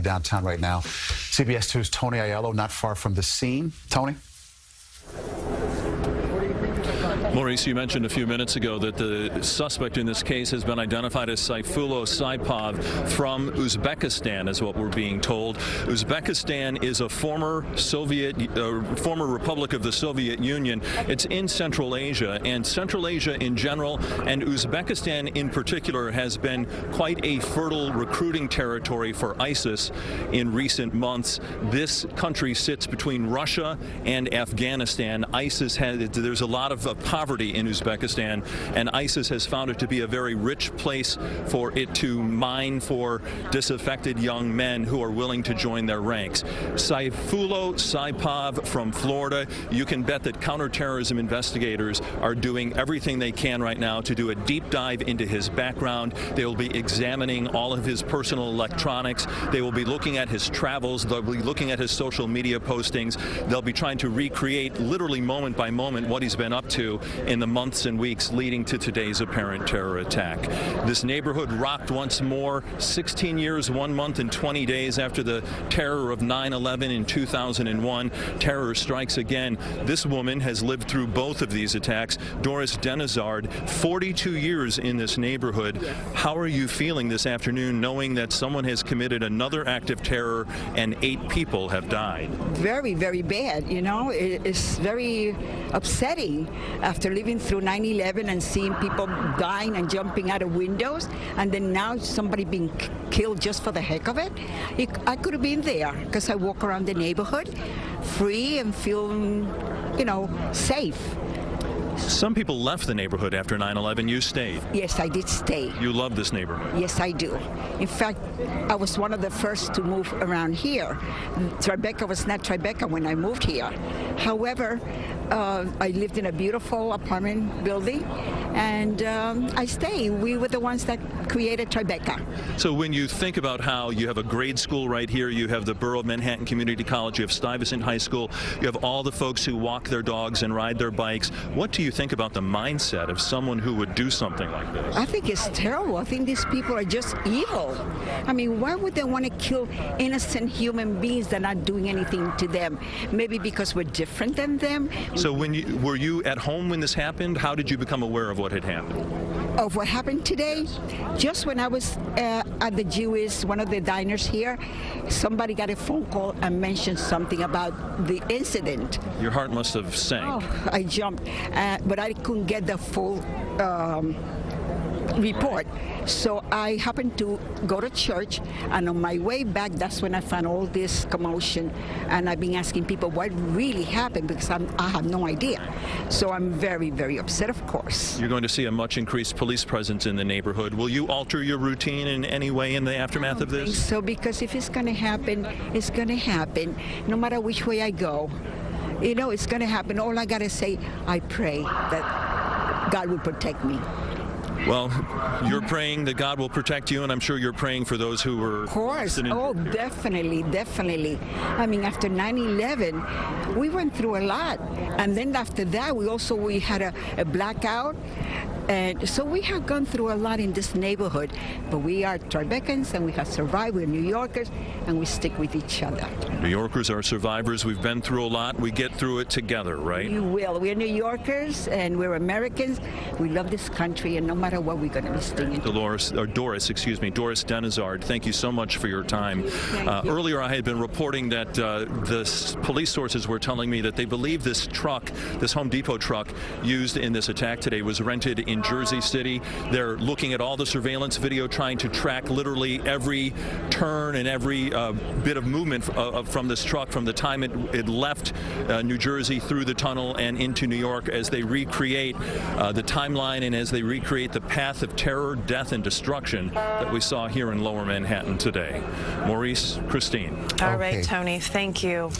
downtown right now. CBS 2's Tony Aiello not far from the scene. Tony? Maurice, you mentioned a few minutes ago that the suspect in this case has been identified as Sayfullo Saipov from Uzbekistan, is what we're being told. Uzbekistan is a former republic of the Soviet Union. It's in Central Asia, and Central Asia in general, and Uzbekistan in particular, has been quite a fertile recruiting territory for ISIS in recent months. This country sits between Russia and Afghanistan. There's a lot of poverty in Uzbekistan, and ISIS has found it to be a very rich place for it to mine for disaffected young men who are willing to join their ranks. Sayfullo Saipov from Florida, you can bet that counterterrorism investigators are doing everything they can right now to do a deep dive into his background. They will be examining all of his personal electronics. They will be looking at his travels. They'll be looking at his social media postings. They'll be trying to recreate literally moment by moment what he's been up to in the months and weeks leading to today's apparent terror attack. This neighborhood rocked once more 16 years, 1 month, and 20 days after the terror of 9/11 in 2001. Terror strikes again. This woman has lived through both of these attacks. Doris Denizard, 42 years in this neighborhood. Yes. How are you feeling this afternoon knowing that someone has committed another act of terror and 8 people have died? Very, very bad. You know, it's very upsetting after living through 9/11 and seeing people dying and jumping out of windows, and then now somebody being killed just for the heck of it. I could have been there because I walk around the neighborhood free and feel, you know, safe. Some people left the neighborhood after 9/11. You stayed. Yes, I did stay. You love this neighborhood. Yes, I do. In fact, I was one of the first to move around here. Tribeca was not Tribeca when I moved here. However, I lived in a beautiful apartment building, and I stayed. We were the ones that created Tribeca. So when you think about how you have a grade school right here, you have the Borough of Manhattan Community College, you have Stuyvesant High School, you have all the folks who walk their dogs and ride their bikes, what do you think about the mindset of someone who would do something like this? I think it's terrible. I think these people are just evil. I mean, why would they want to kill innocent human beings that are not doing anything to them? Maybe because we're different than them. So were you at home when this happened? How did you become aware of what had happened? Of what happened today? Just when I was at the Jewish, one of the diners here, somebody got a phone call and mentioned something about the incident. Your heart must have sank. Oh, I jumped, but I couldn't get the full report. So I happened to go to church, and on my way back, that's when I found all this commotion, and I've been asking people what really happened because I have no idea. So I'm very, very upset, of course. You're going to see a much increased police presence in the neighborhood. Will you alter your routine in any way in the aftermath of this? I don't think so, because if it's going to happen, it's going to happen, no matter which way I go. You know, it's going to happen. All I got to say, I pray that God will protect me. Well, you're praying that God will protect you, and I'm sure you're praying for those who were... Of course. Oh, definitely, definitely. I mean, after 9/11, we went through a lot. And then after that, we had a blackout. And so we have gone through a lot in this neighborhood. But we are Tribecans, and we have survived. We're New Yorkers, and we stick with each other. New Yorkers are survivors. We've been through a lot. We get through it together, right? We will. We're New Yorkers, and we're Americans. We love this country, and no matter what, we're going to be stinging. Doris Denizard, thank you so much for your time. Earlier, I had been reporting that the police sources were telling me that they believe this truck, this Home Depot truck used in this attack today, was rented in Jersey City. They're looking at all the surveillance video, trying to track literally every turn and every bit of movement from this truck from the time it left New Jersey through the tunnel and into New York, as they recreate the timeline and as they recreate the path of terror, death, and destruction that we saw here in Lower Manhattan today. Maurice, Christine. All right, Tony, thank you.